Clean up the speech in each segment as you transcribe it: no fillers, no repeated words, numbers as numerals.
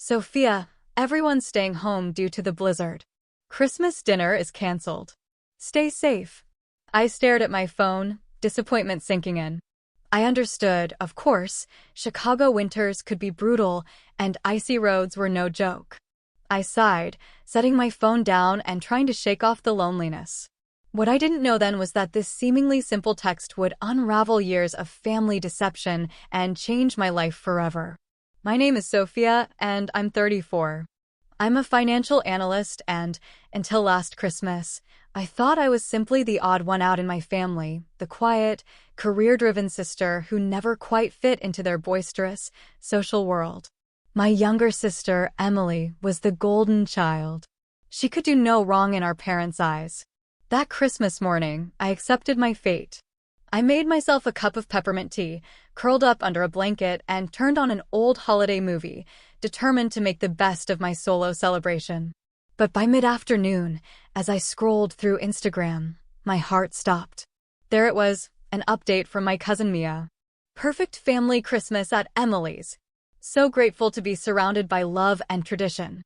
Sophia, everyone's staying home due to the blizzard. Christmas dinner is cancelled. Stay safe. I stared at my phone, disappointment sinking in. I understood, of course, Chicago winters could be brutal and icy roads were no joke. I sighed, setting my phone down and trying to shake off the loneliness. What I didn't know then was that this seemingly simple text would unravel years of family deception and change my life forever. My name is Sophia, and I'm 34. I'm a financial analyst, and, until last Christmas, I thought I was simply the odd one out in my family, the quiet, career-driven sister who never quite fit into their boisterous, social world. My younger sister, Emily, was the golden child. She could do no wrong in our parents' eyes. That Christmas morning, I accepted my fate. I made myself a cup of peppermint tea, curled up under a blanket, and turned on an old holiday movie, determined to make the best of my solo celebration. But by mid-afternoon, as I scrolled through Instagram, my heart stopped. There it was, an update from my cousin Mia. Perfect family Christmas at Emily's. So grateful to be surrounded by love and tradition.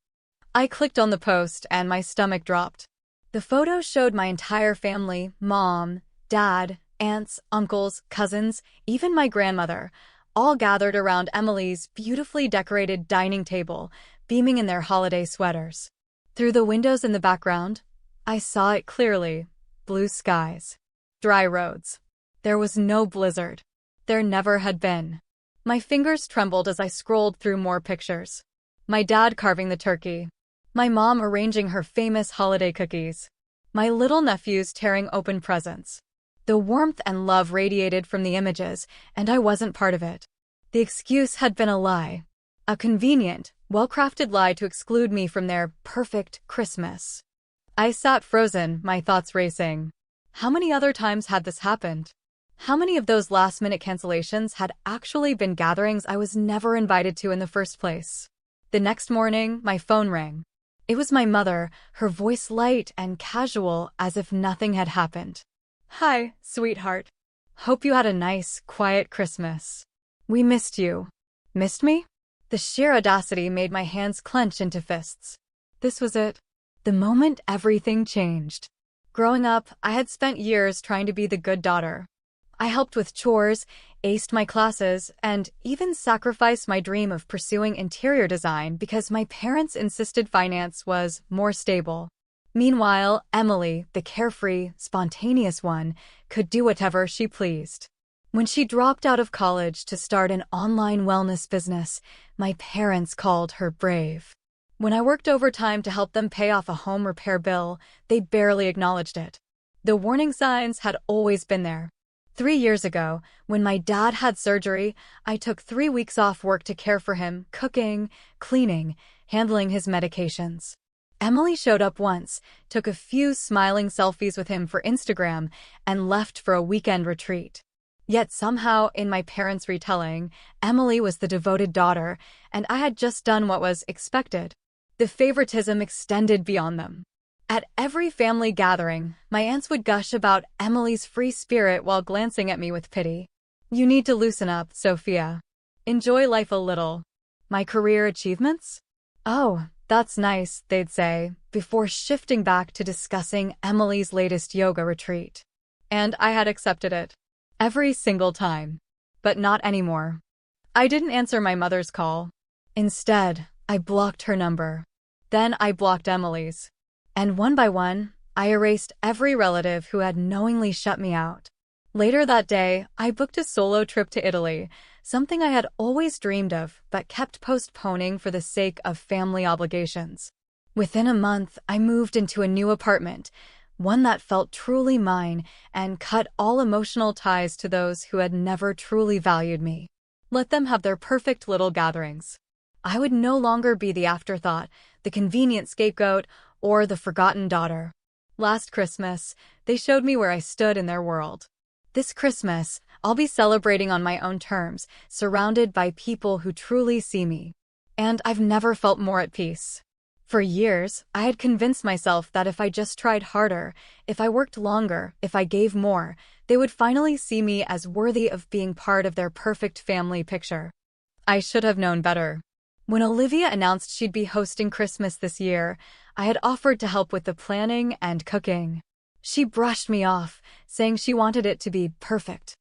I clicked on the post and my stomach dropped. The photo showed my entire family, mom, dad, aunts, uncles, cousins, even my grandmother, all gathered around Emily's beautifully decorated dining table, beaming in their holiday sweaters. Through the windows in the background, I saw it clearly: blue skies, dry roads. There was no blizzard. There never had been. My fingers trembled as I scrolled through more pictures. My dad carving the turkey. My mom arranging her famous holiday cookies. My little nephews tearing open presents. The warmth and love radiated from the images, and I wasn't part of it. The excuse had been a lie. A convenient, well-crafted lie to exclude me from their perfect Christmas. I sat frozen, my thoughts racing. How many other times had this happened? How many of those last-minute cancellations had actually been gatherings I was never invited to in the first place? The next morning, my phone rang. It was my mother, her voice light and casual, as if nothing had happened. "Hi, sweetheart. Hope you had a nice, quiet Christmas. We missed you." Missed me? The sheer audacity made my hands clench into fists. This was it. The moment everything changed. Growing up, I had spent years trying to be the good daughter. I helped with chores, aced my classes, and even sacrificed my dream of pursuing interior design because my parents insisted finance was more stable. Meanwhile, Emily, the carefree, spontaneous one, could do whatever she pleased. When she dropped out of college to start an online wellness business, my parents called her brave. When I worked overtime to help them pay off a home repair bill, they barely acknowledged it. The warning signs had always been there. 3 years ago, when my dad had surgery, I took 3 weeks off work to care for him, cooking, cleaning, handling his medications. Emily showed up once, took a few smiling selfies with him for Instagram, and left for a weekend retreat. Yet somehow, in my parents' retelling, Emily was the devoted daughter, and I had just done what was expected. The favoritism extended beyond them. At every family gathering, my aunts would gush about Emily's free spirit while glancing at me with pity. "You need to loosen up, Sophia. Enjoy life a little." My career achievements? "Oh, that's nice," they'd say, before shifting back to discussing Emily's latest yoga retreat. And I had accepted it. Every single time. But not anymore. I didn't answer my mother's call. Instead, I blocked her number. Then I blocked Emily's. And one by one, I erased every relative who had knowingly shut me out. Later that day, I booked a solo trip to Italy, something I had always dreamed of but kept postponing for the sake of family obligations. Within a month, I moved into a new apartment, one that felt truly mine, and cut all emotional ties to those who had never truly valued me. Let them have their perfect little gatherings. I would no longer be the afterthought, the convenient scapegoat, or the forgotten daughter. Last Christmas, they showed me where I stood in their world. This Christmas, I'll be celebrating on my own terms, surrounded by people who truly see me. And I've never felt more at peace. For years, I had convinced myself that if I just tried harder, if I worked longer, if I gave more, they would finally see me as worthy of being part of their perfect family picture. I should have known better. When Olivia announced she'd be hosting Christmas this year, I had offered to help with the planning and cooking. She brushed me off, saying she wanted it to be perfect.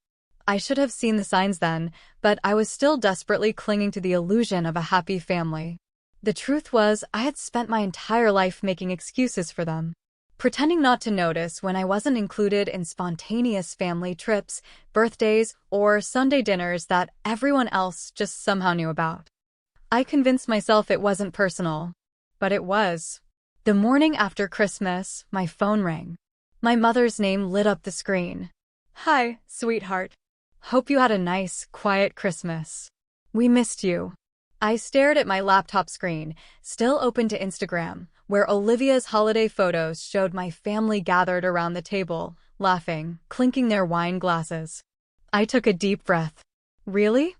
I should have seen the signs then, but I was still desperately clinging to the illusion of a happy family. The truth was, I had spent my entire life making excuses for them, pretending not to notice when I wasn't included in spontaneous family trips, birthdays, or Sunday dinners that everyone else just somehow knew about. I convinced myself it wasn't personal, but it was. The morning after Christmas, my phone rang. My mother's name lit up the screen. "Hi, sweetheart. Hope you had a nice, quiet Christmas. We missed you." I stared at my laptop screen, still open to Instagram, where Olivia's holiday photos showed my family gathered around the table, laughing, clinking their wine glasses. I took a deep breath. Really?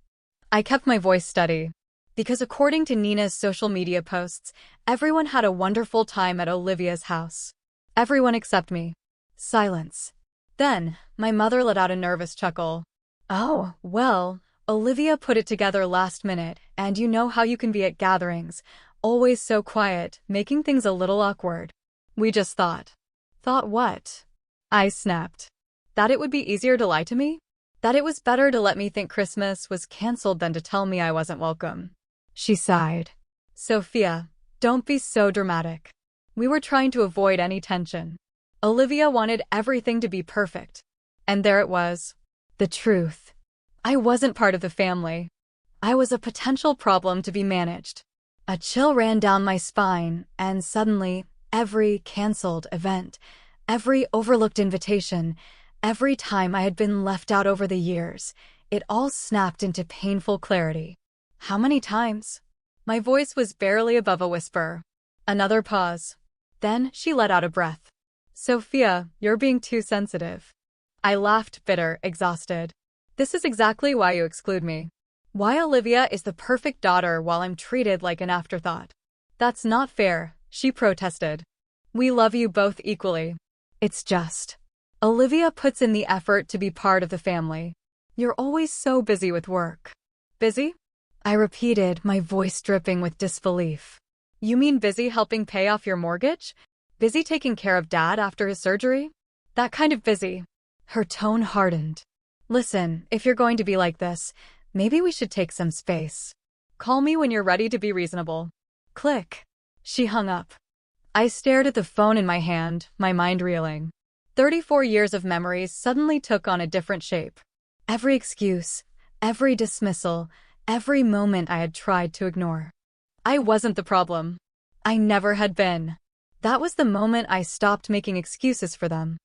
I kept my voice steady, because according to Nina's social media posts, everyone had a wonderful time at Olivia's house. Everyone except me. Silence. Then, my mother let out a nervous chuckle. "Oh, well, Olivia put it together last minute, and you know how you can be at gatherings, always so quiet, making things a little awkward. We just thought." "Thought what?" I snapped. That it would be easier to lie to me? That it was better to let me think Christmas was canceled than to tell me I wasn't welcome. She sighed. "Sophia, don't be so dramatic. We were trying to avoid any tension. Olivia wanted everything to be perfect. And there it was. The truth. I wasn't part of the family. I was a potential problem to be managed." A chill ran down my spine, and suddenly, every canceled event, every overlooked invitation, every time I had been left out over the years, it all snapped into painful clarity. How many times? My voice was barely above a whisper. Another pause. Then she let out a breath. "Sophia, you're being too sensitive." I laughed, bitter, exhausted. "This is exactly why you exclude me. Why Olivia is the perfect daughter while I'm treated like an afterthought. That's not fair," she protested. "We love you both equally. It's just. Olivia puts in the effort to be part of the family. You're always so busy with work." "Busy?" I repeated, my voice dripping with disbelief. "You mean busy helping pay off your mortgage? Busy taking care of Dad after his surgery? That kind of busy?" Her tone hardened. "Listen, if you're going to be like this, maybe we should take some space. Call me when you're ready to be reasonable." Click. She hung up. I stared at the phone in my hand, my mind reeling. 34 years of memories suddenly took on a different shape. Every excuse, every dismissal, every moment I had tried to ignore. I wasn't the problem. I never had been. That was the moment I stopped making excuses for them.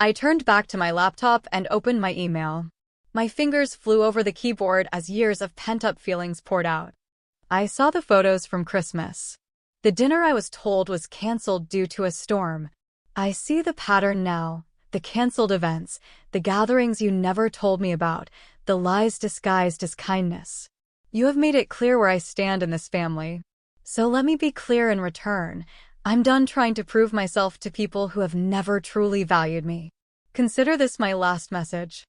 I turned back to my laptop and opened my email. My fingers flew over the keyboard as years of pent-up feelings poured out. I saw the photos from Christmas. The dinner I was told was canceled due to a storm. I see the pattern now. The canceled events, the gatherings you never told me about, the lies disguised as kindness. You have made it clear where I stand in this family. So let me be clear in return. I'm done trying to prove myself to people who have never truly valued me. Consider this my last message.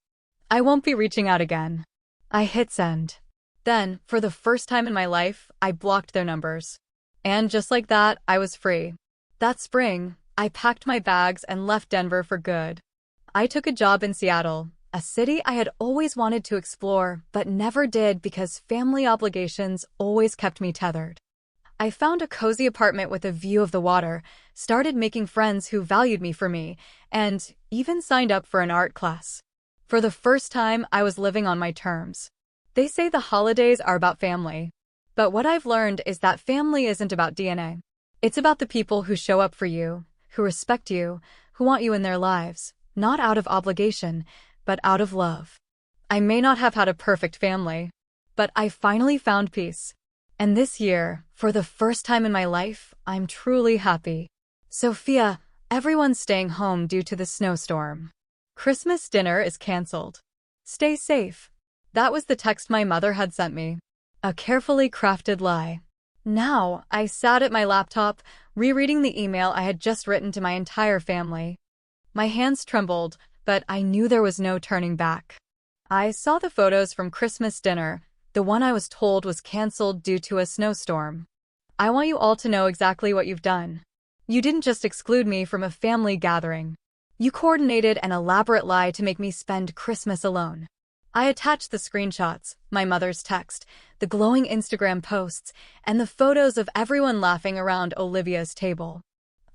I won't be reaching out again." I hit send. Then, for the first time in my life, I blocked their numbers. And just like that, I was free. That spring, I packed my bags and left Denver for good. I took a job in Seattle, a city I had always wanted to explore, but never did because family obligations always kept me tethered. I found a cozy apartment with a view of the water, started making friends who valued me for me, and even signed up for an art class. For the first time, I was living on my terms. They say the holidays are about family. But what I've learned is that family isn't about DNA. It's about the people who show up for you, who respect you, who want you in their lives, not out of obligation, but out of love. I may not have had a perfect family, but I finally found peace. And this year, for the first time in my life, I'm truly happy. Sophia, everyone's staying home due to the snowstorm. Christmas dinner is canceled. Stay safe. That was the text my mother had sent me. A carefully crafted lie. Now, I sat at my laptop, rereading the email I had just written to my entire family. My hands trembled, but I knew there was no turning back. I saw the photos from Christmas dinner, the one I was told was canceled due to a snowstorm. I want you all to know exactly what you've done. You didn't just exclude me from a family gathering. You coordinated an elaborate lie to make me spend Christmas alone. I attached the screenshots, my mother's text, the glowing Instagram posts, and the photos of everyone laughing around Olivia's table.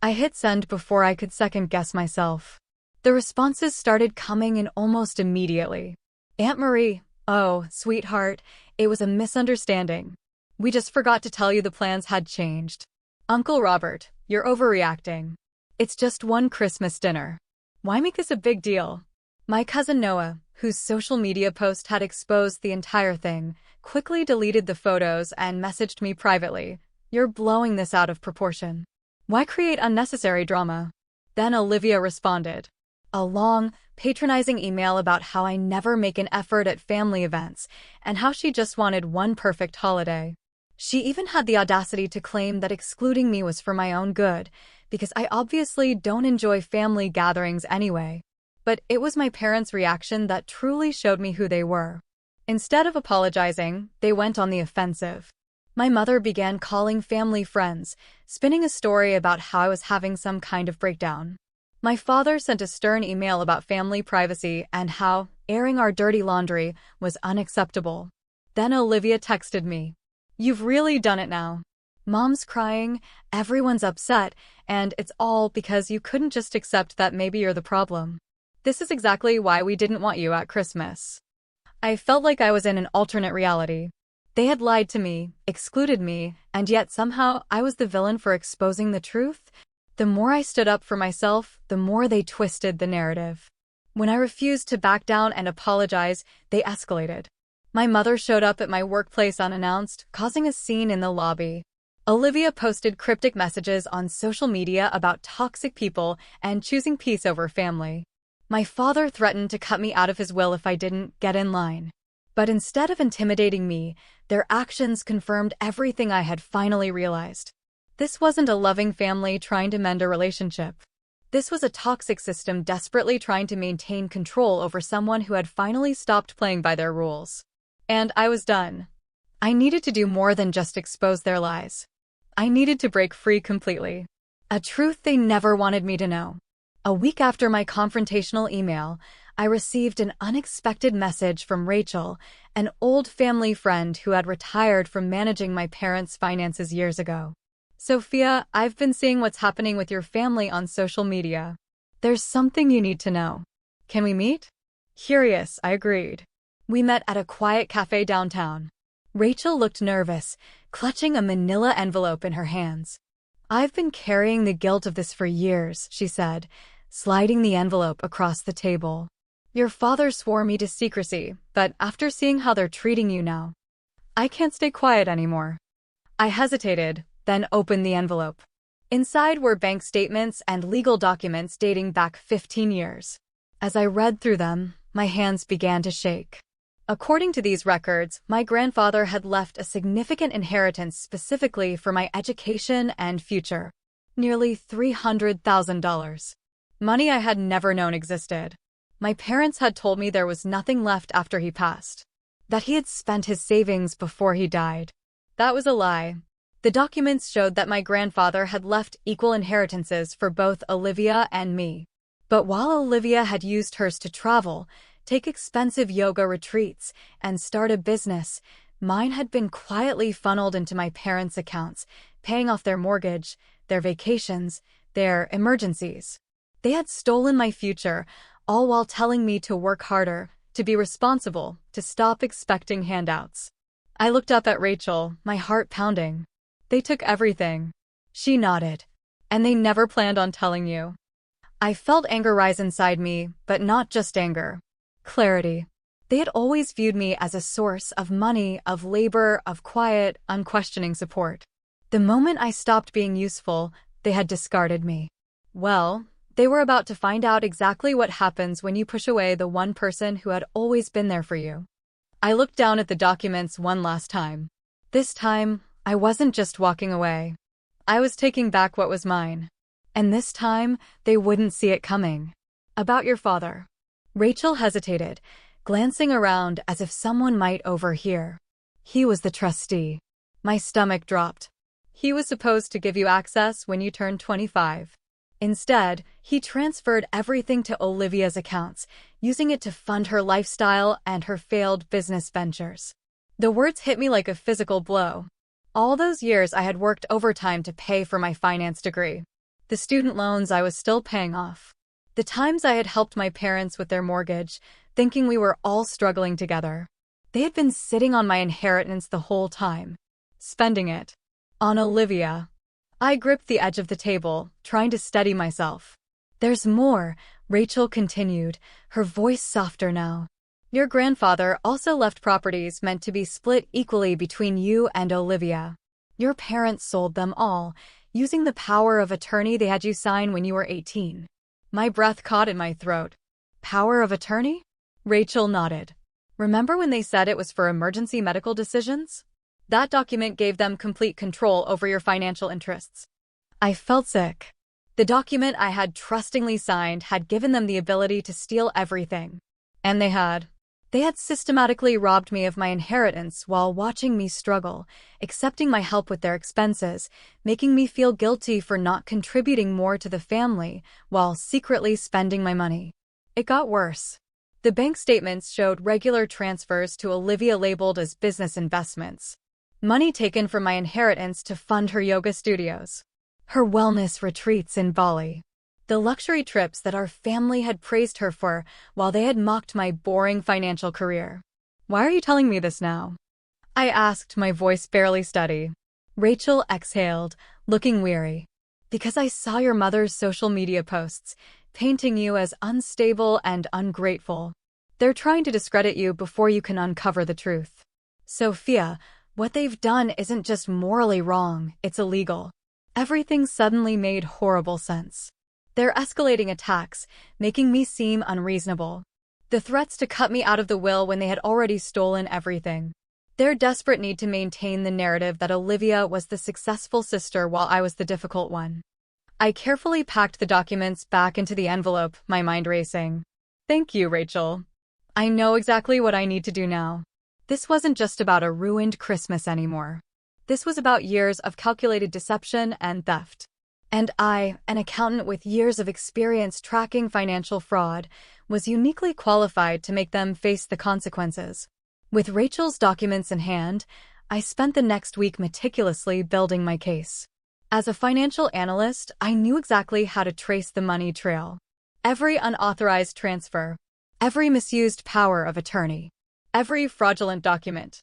I hit send before I could second-guess myself. The responses started coming in almost immediately. Aunt Marie, oh, sweetheart, it was a misunderstanding. We just forgot to tell you the plans had changed. Uncle Robert, you're overreacting. It's just one Christmas dinner. Why make this a big deal? My cousin Noah, whose social media post had exposed the entire thing, quickly deleted the photos and messaged me privately. You're blowing this out of proportion. Why create unnecessary drama? Then Olivia responded. A long, patronizing email about how I never make an effort at family events and how she just wanted one perfect holiday. She even had the audacity to claim that excluding me was for my own good, because I obviously don't enjoy family gatherings anyway. But it was my parents' reaction that truly showed me who they were. Instead of apologizing, they went on the offensive. My mother began calling family friends, spinning a story about how I was having some kind of breakdown. My father sent a stern email about family privacy and how airing our dirty laundry was unacceptable. Then Olivia texted me. You've really done it now. Mom's crying, everyone's upset, and it's all because you couldn't just accept that maybe you're the problem. This is exactly why we didn't want you at Christmas. I felt like I was in an alternate reality. They had lied to me, excluded me, and yet somehow I was the villain for exposing the truth. The more I stood up for myself, the more they twisted the narrative. When I refused to back down and apologize, they escalated. My mother showed up at my workplace unannounced, causing a scene in the lobby. Olivia posted cryptic messages on social media about toxic people and choosing peace over family. My father threatened to cut me out of his will if I didn't get in line. But instead of intimidating me, their actions confirmed everything I had finally realized. This wasn't a loving family trying to mend a relationship. This was a toxic system desperately trying to maintain control over someone who had finally stopped playing by their rules. And I was done. I needed to do more than just expose their lies. I needed to break free completely. A truth they never wanted me to know. A week after my confrontational email, I received an unexpected message from Rachel, an old family friend who had retired from managing my parents' finances years ago. Sophia, I've been seeing what's happening with your family on social media. There's something you need to know. Can we meet? Curious, I agreed. We met at a quiet cafe downtown. Rachel looked nervous, clutching a manila envelope in her hands. I've been carrying the guilt of this for years, she said, sliding the envelope across the table. Your father swore me to secrecy, but after seeing how they're treating you now, I can't stay quiet anymore. I hesitated, then opened the envelope. Inside were bank statements and legal documents dating back 15 years. As I read through them, my hands began to shake. According to these records, my grandfather had left a significant inheritance specifically for my education and future. Nearly $300,000. Money I had never known existed. My parents had told me there was nothing left after he passed. That he had spent his savings before he died. That was a lie. The documents showed that my grandfather had left equal inheritances for both Olivia and me. But while Olivia had used hers to travel, take expensive yoga retreats, and start a business, mine had been quietly funneled into my parents' accounts, paying off their mortgage, their vacations, their emergencies. They had stolen my future, all while telling me to work harder, to be responsible, to stop expecting handouts. I looked up at Rachel, my heart pounding. They took everything. She nodded. And they never planned on telling you. I felt anger rise inside me, but not just anger. Clarity. They had always viewed me as a source of money, of labor, of quiet, unquestioning support. The moment I stopped being useful, they had discarded me. Well, they were about to find out exactly what happens when you push away the one person who had always been there for you. I looked down at the documents one last time. This time, I wasn't just walking away. I was taking back what was mine. And this time, they wouldn't see it coming. About your father. Rachel hesitated, glancing around as if someone might overhear. He was the trustee. My stomach dropped. He was supposed to give you access when you turned 25. Instead, he transferred everything to Olivia's accounts, using it to fund her lifestyle and her failed business ventures. The words hit me like a physical blow. All those years I had worked overtime to pay for my finance degree. The student loans I was still paying off. The times I had helped my parents with their mortgage, thinking we were all struggling together. They had been sitting on my inheritance the whole time, spending it on Olivia. I gripped the edge of the table, trying to steady myself. There's more, Rachel continued, her voice softer now. Your grandfather also left properties meant to be split equally between you and Olivia. Your parents sold them all, using the power of attorney they had you sign when you were 18. My breath caught in my throat. Power of attorney? Rachel nodded. Remember when they said it was for emergency medical decisions? That document gave them complete control over your financial interests. I felt sick. The document I had trustingly signed had given them the ability to steal everything. And they had. They had systematically robbed me of my inheritance while watching me struggle, accepting my help with their expenses, making me feel guilty for not contributing more to the family, while secretly spending my money. It got worse. The bank statements showed regular transfers to Olivia labeled as business investments. Money taken from my inheritance to fund her yoga studios, her wellness retreats in Bali, the luxury trips that our family had praised her for while they had mocked my boring financial career. Why are you telling me this now? I asked, my voice barely steady. Rachel exhaled, looking weary. Because I saw your mother's social media posts, painting you as unstable and ungrateful. They're trying to discredit you before you can uncover the truth. Sophia, what they've done isn't just morally wrong, it's illegal. Everything suddenly made horrible sense. They're escalating attacks, making me seem unreasonable. The threats to cut me out of the will when they had already stolen everything. Their desperate need to maintain the narrative that Olivia was the successful sister while I was the difficult one. I carefully packed the documents back into the envelope, my mind racing. Thank you, Rachel. I know exactly what I need to do now. This wasn't just about a ruined Christmas anymore. This was about years of calculated deception and theft. And I, an accountant with years of experience tracking financial fraud, was uniquely qualified to make them face the consequences. With Rachel's documents in hand, I spent the next week meticulously building my case. As a financial analyst, I knew exactly how to trace the money trail. Every unauthorized transfer, every misused power of attorney, every fraudulent document.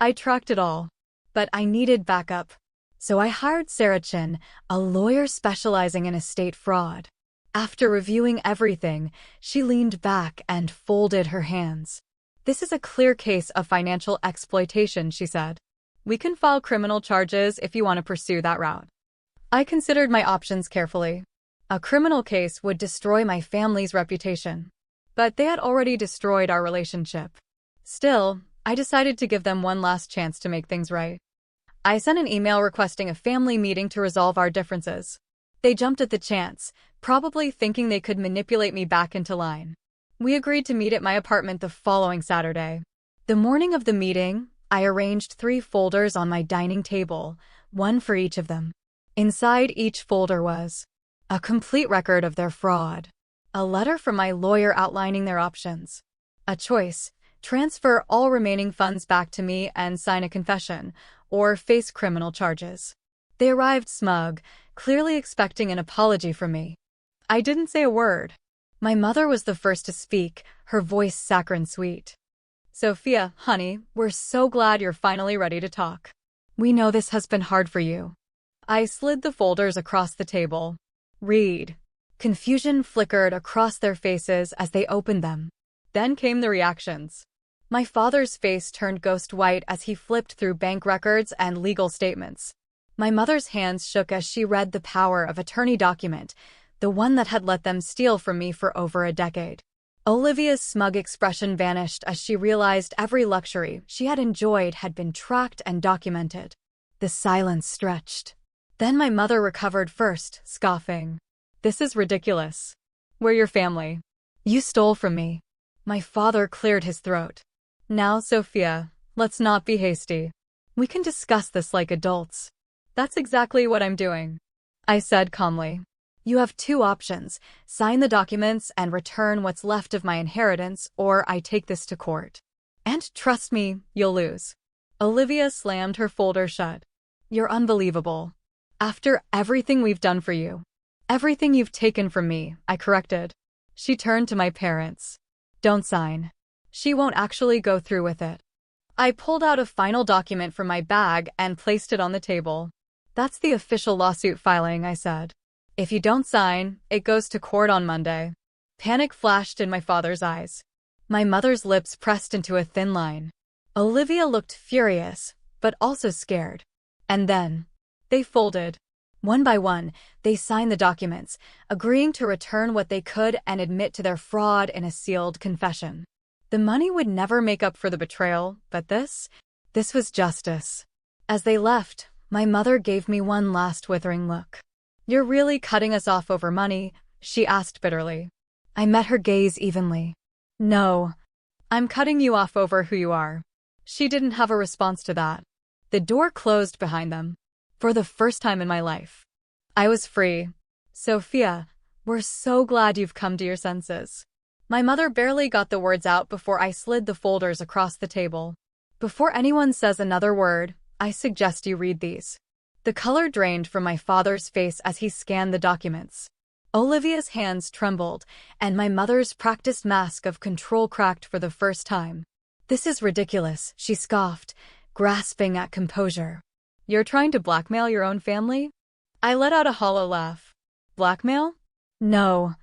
I tracked it all. But I needed backup. So I hired Sarah Chin, a lawyer specializing in estate fraud. After reviewing everything, she leaned back and folded her hands. This is a clear case of financial exploitation, she said. We can file criminal charges if you want to pursue that route. I considered my options carefully. A criminal case would destroy my family's reputation. But they had already destroyed our relationship. Still, I decided to give them one last chance to make things right. I sent an email requesting a family meeting to resolve our differences. They jumped at the chance, probably thinking they could manipulate me back into line. We agreed to meet at my apartment the following Saturday. The morning of the meeting, I arranged 3 folders on my dining table, one for each of them. Inside each folder was a complete record of their fraud, a letter from my lawyer outlining their options, a choice: transfer all remaining funds back to me and sign a confession, or face criminal charges. They arrived smug, clearly expecting an apology from me. I didn't say a word. My mother was the first to speak, her voice saccharine sweet. Sophia, honey, we're so glad you're finally ready to talk. We know this has been hard for you. I slid the folders across the table. Read. Confusion flickered across their faces as they opened them. Then came the reactions. My father's face turned ghost white as he flipped through bank records and legal statements. My mother's hands shook as she read the power of attorney document, the one that had let them steal from me for over a decade. Olivia's smug expression vanished as she realized every luxury she had enjoyed had been tracked and documented. The silence stretched. Then my mother recovered first, scoffing. This is ridiculous. We're your family. You stole from me. My father cleared his throat. Now, Sophia, Let's not be hasty. We can discuss this like adults. That's exactly what I'm doing, I said calmly. You have two options: sign the documents and return what's left of my inheritance, or I take this to court. And trust me, you'll lose. Olivia slammed her folder shut. You're unbelievable. After everything we've done for you. Everything you've taken from me, I corrected. She turned to my parents. Don't sign. She won't actually go through with it. I pulled out a final document from my bag and placed it on the table. That's the official lawsuit filing, I said. If you don't sign, it goes to court on Monday. Panic flashed in my father's eyes. My mother's lips pressed into a thin line. Olivia looked furious, but also scared. And then, they folded. One by one, they signed the documents, agreeing to return what they could and admit to their fraud in a sealed confession. The money would never make up for the betrayal, but this was justice. As they left, my mother gave me one last withering look. You're really cutting us off over money? She asked bitterly. I met her gaze evenly. No, I'm cutting you off over who you are. She didn't have a response to that. The door closed behind them. For the first time in my life, I was free. Sophia, we're so glad you've come to your senses. My mother barely got the words out before I slid the folders across the table. Before anyone says another word, I suggest you read these. The color drained from my father's face as he scanned the documents. Olivia's hands trembled, and my mother's practiced mask of control cracked for the first time. This is ridiculous, she scoffed, grasping at composure. You're trying to blackmail your own family? I let out a hollow laugh. Blackmail? No.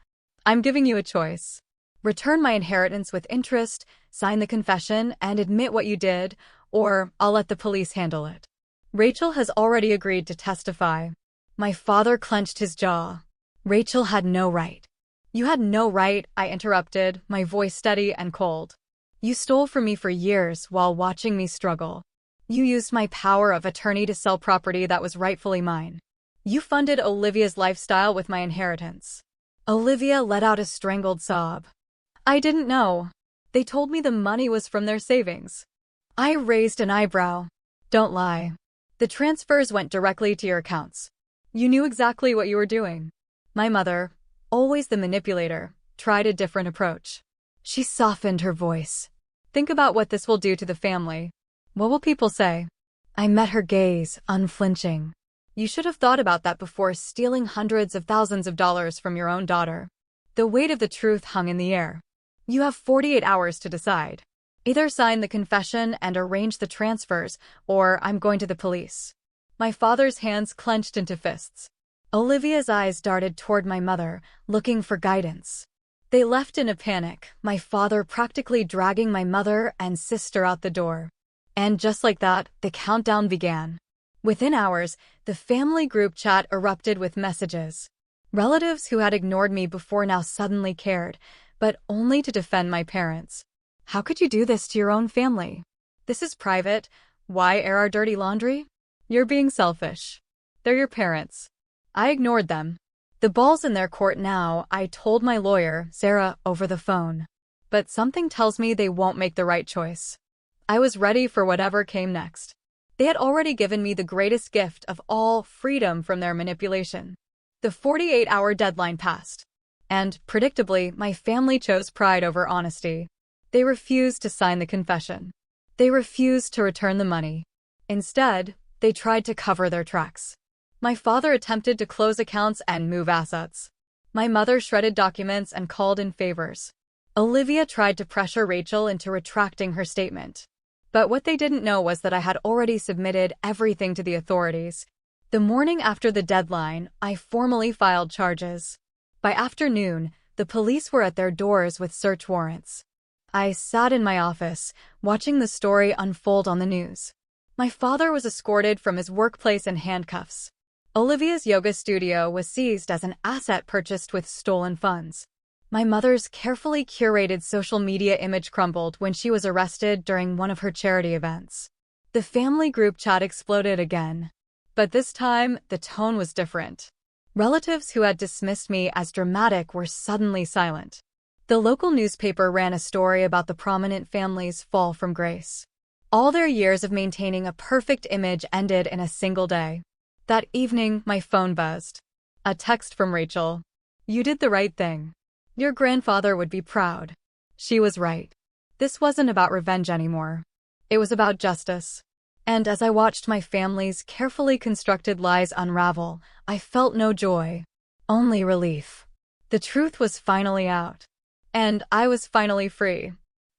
I'm giving you a choice. Return my inheritance with interest, sign the confession, and admit what you did, or I'll let the police handle it. Rachel has already agreed to testify. My father clenched his jaw. Rachel had no right. You had no right, I interrupted, my voice steady and cold. You stole from me for years while watching me struggle. You used my power of attorney to sell property that was rightfully mine. You funded Olivia's lifestyle with my inheritance. Olivia let out a strangled sob. I didn't know. They told me the money was from their savings. I raised an eyebrow. Don't lie. The transfers went directly to your accounts. You knew exactly what you were doing. My mother, always the manipulator, tried a different approach. She softened her voice. Think about what this will do to the family. What will people say? I met her gaze, unflinching. You should have thought about that before stealing hundreds of thousands of dollars from your own daughter. The weight of the truth hung in the air. You have 48 hours to decide. Either sign the confession and arrange the transfers, or I'm going to the police. My father's hands clenched into fists. Olivia's eyes darted toward my mother, looking for guidance. They left in a panic, my father practically dragging my mother and sister out the door. And just like that, the countdown began. Within hours, the family group chat erupted with messages. Relatives who had ignored me before now suddenly cared, but only to defend my parents. How could you do this to your own family? This is private. Why air our dirty laundry? You're being selfish. They're your parents. I ignored them. The ball's in their court now, I told my lawyer, Sarah, over the phone. But something tells me they won't make the right choice. I was ready for whatever came next. They had already given me the greatest gift of all, freedom from their manipulation. The 48-hour deadline passed. And, predictably, my family chose pride over honesty. They refused to sign the confession. They refused to return the money. Instead, they tried to cover their tracks. My father attempted to close accounts and move assets. My mother shredded documents and called in favors. Olivia tried to pressure Rachel into retracting her statement. But what they didn't know was that I had already submitted everything to the authorities. The morning after the deadline, I formally filed charges. By afternoon, the police were at their doors with search warrants. I sat in my office, watching the story unfold on the news. My father was escorted from his workplace in handcuffs. Olivia's yoga studio was seized as an asset purchased with stolen funds. My mother's carefully curated social media image crumbled when she was arrested during one of her charity events. The family group chat exploded again. But this time, the tone was different. Relatives who had dismissed me as dramatic were suddenly silent. The local newspaper ran a story about the prominent family's fall from grace. All their years of maintaining a perfect image ended in a single day. That evening, my phone buzzed. A text from Rachel. "You did the right thing. Your grandfather would be proud." She was right. This wasn't about revenge anymore. It was about justice. And as I watched my family's carefully constructed lies unravel, I felt no joy, only relief. The truth was finally out. And I was finally free.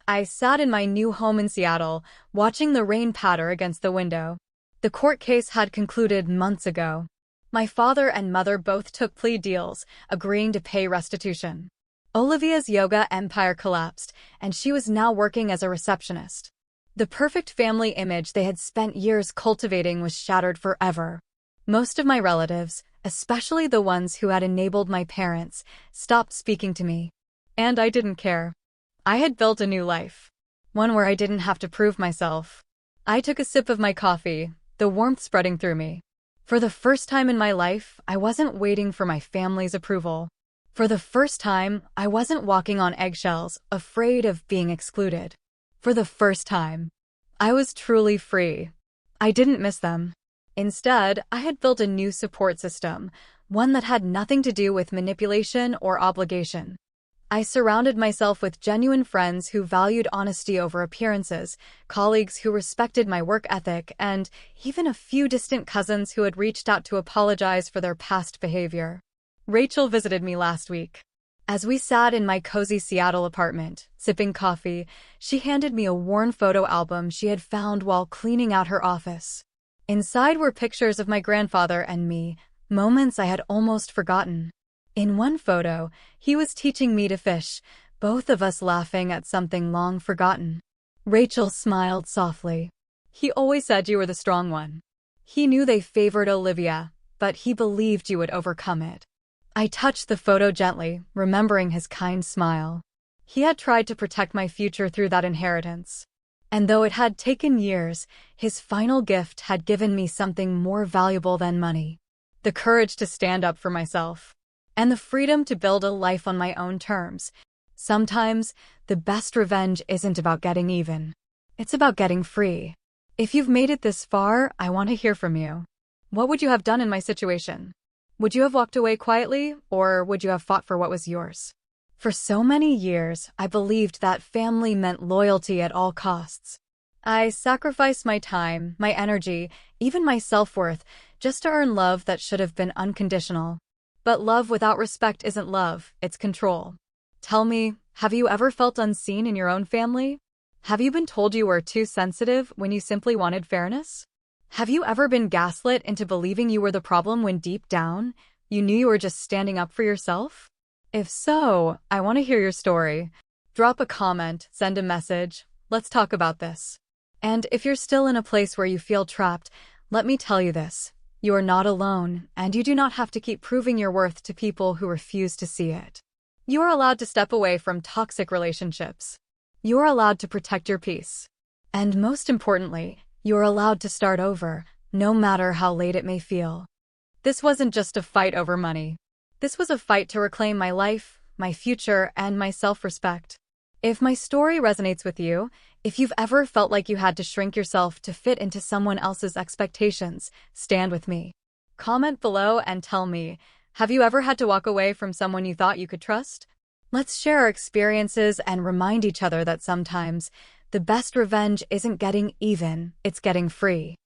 I sat in my new home in Seattle, watching the rain patter against the window. The court case had concluded months ago. My father and mother both took plea deals, agreeing to pay restitution. Olivia's yoga empire collapsed, and she was now working as a receptionist. The perfect family image they had spent years cultivating was shattered forever. Most of my relatives, especially the ones who had enabled my parents, stopped speaking to me. And I didn't care. I had built a new life. One where I didn't have to prove myself. I took a sip of my coffee, the warmth spreading through me. For the first time in my life, I wasn't waiting for my family's approval. For the first time, I wasn't walking on eggshells, afraid of being excluded. For the first time, I was truly free. I didn't miss them. Instead, I had built a new support system, one that had nothing to do with manipulation or obligation. I surrounded myself with genuine friends who valued honesty over appearances, colleagues who respected my work ethic, and even a few distant cousins who had reached out to apologize for their past behavior. Rachel visited me last week. As we sat in my cozy Seattle apartment, sipping coffee, she handed me a worn photo album she had found while cleaning out her office. Inside were pictures of my grandfather and me, moments I had almost forgotten. In one photo, he was teaching me to fish, both of us laughing at something long forgotten. Rachel smiled softly. "He always said you were the strong one. He knew they favored Olivia, but he believed you would overcome it." I touched the photo gently, remembering his kind smile. He had tried to protect my future through that inheritance. And though it had taken years, his final gift had given me something more valuable than money. The courage to stand up for myself. And the freedom to build a life on my own terms. Sometimes, the best revenge isn't about getting even. It's about getting free. If you've made it this far, I want to hear from you. What would you have done in my situation? Would you have walked away quietly, or would you have fought for what was yours? For so many years, I believed that family meant loyalty at all costs. I sacrificed my time, my energy, even my self-worth, just to earn love that should have been unconditional. But love without respect isn't love, it's control. Tell me, have you ever felt unseen in your own family? Have you been told you were too sensitive when you simply wanted fairness? Have you ever been gaslit into believing you were the problem when deep down, you knew you were just standing up for yourself? If so, I want to hear your story. Drop a comment, send a message, let's talk about this. And if you're still in a place where you feel trapped, let me tell you this. You are not alone, and you do not have to keep proving your worth to people who refuse to see it. You are allowed to step away from toxic relationships. You are allowed to protect your peace. And most importantly, you are allowed to start over, no matter how late it may feel. This wasn't just a fight over money. This was a fight to reclaim my life, my future, and my self-respect. If my story resonates with you, if you've ever felt like you had to shrink yourself to fit into someone else's expectations, stand with me. Comment below and tell me, have you ever had to walk away from someone you thought you could trust? Let's share our experiences and remind each other that sometimes the best revenge isn't getting even, it's getting free.